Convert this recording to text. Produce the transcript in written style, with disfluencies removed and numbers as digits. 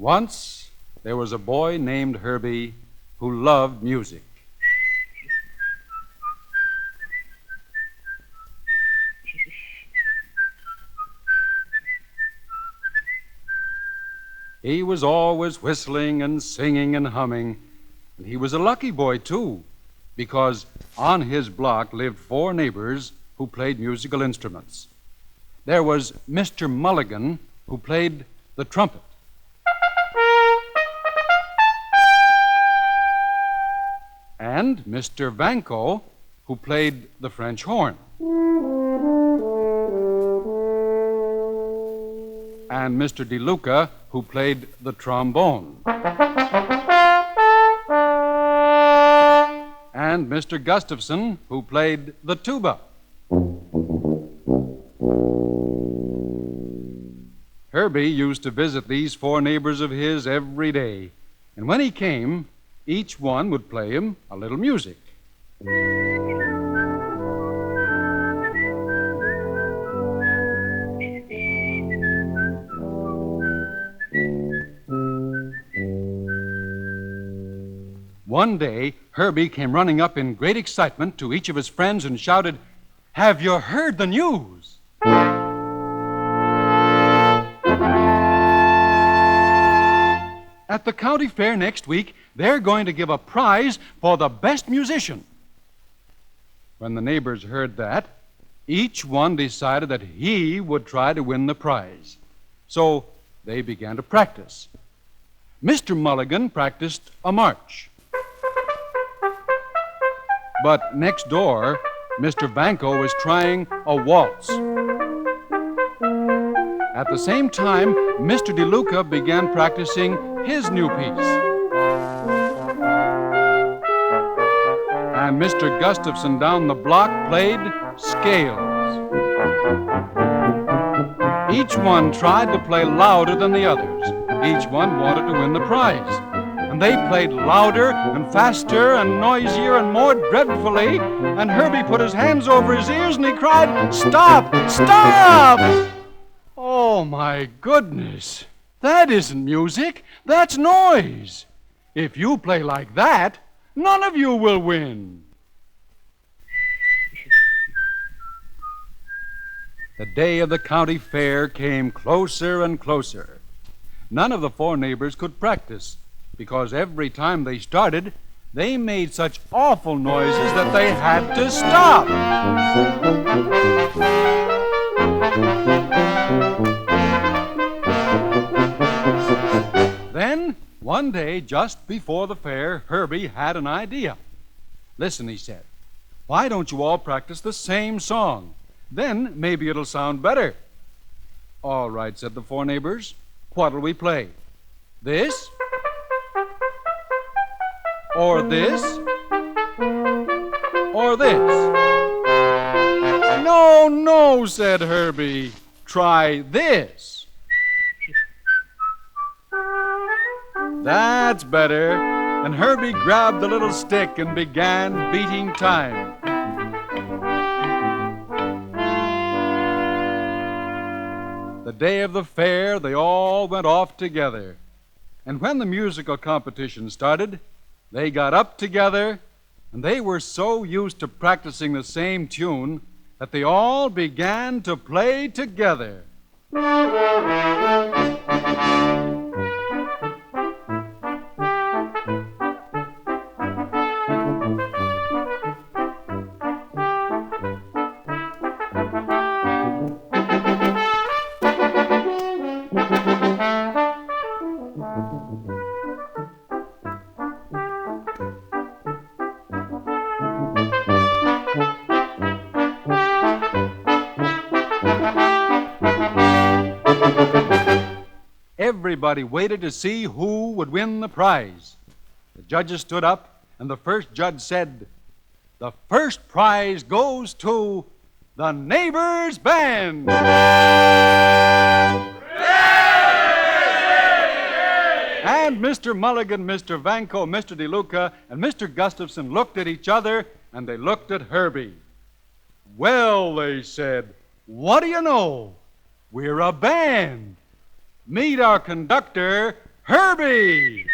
Once there was a boy named Herbie who loved music. He was always whistling and singing and humming, and he was a lucky boy, too, because on his block lived 4 neighbors who played musical instruments. There was Mr. Mulligan, who played the trumpet. And Mr. Vanko, who played the French horn. And Mr. DeLuca, who played the trombone. And Mr. Gustafson, who played the tuba. Herbie used to visit these 4 neighbors of his every day, and when he came, each one would play him a little music. One day, Herbie came running up in great excitement to each of his friends and shouted, "Have you heard the news?" At the county fair next week, they're going to give a prize for the best musician. When the neighbors heard that, each one decided that he would try to win the prize. So they began to practice. Mr. Mulligan practiced a march. But next door, Mr. Vanko was trying a waltz. At the same time, Mr. DeLuca began practicing his new piece. And Mr. Gustafson down the block played scales. Each one tried to play louder than the others. Each one wanted to win the prize. And they played louder and faster and noisier and more dreadfully, and Herbie put his hands over his ears and he cried, "Stop! Stop!" Oh, my goodness! That isn't music, that's noise. If you play like that, none of you will win. The day of the county fair came closer and closer. None of the 4 neighbors could practice, because every time they started, they made such awful noises that they had to stop. Then, one day, just before the fair, Herbie had an idea. "Listen," he said, "why don't you all practice the same song? Then maybe it'll sound better." "All right," said the 4 neighbors. "What'll we play? This? Or this? Or this?" "No, no," said Herbie. "Try this." That's better. And Herbie grabbed the little stick and began beating time. The day of the fair, they all went off together. And when the musical competition started, they got up together, and they were so used to practicing the same tune that they all began to play together. Everybody waited to see who would win the prize. The judges stood up, and the first judge said, "The first prize goes to the Neighbors Band." And Mr. Mulligan, Mr. Vanko, Mr. DeLuca, and Mr. Gustafson looked at each other, and they looked at Herbie. "Well," they said, "what do you know? We're a band. Meet our conductor, Herbie!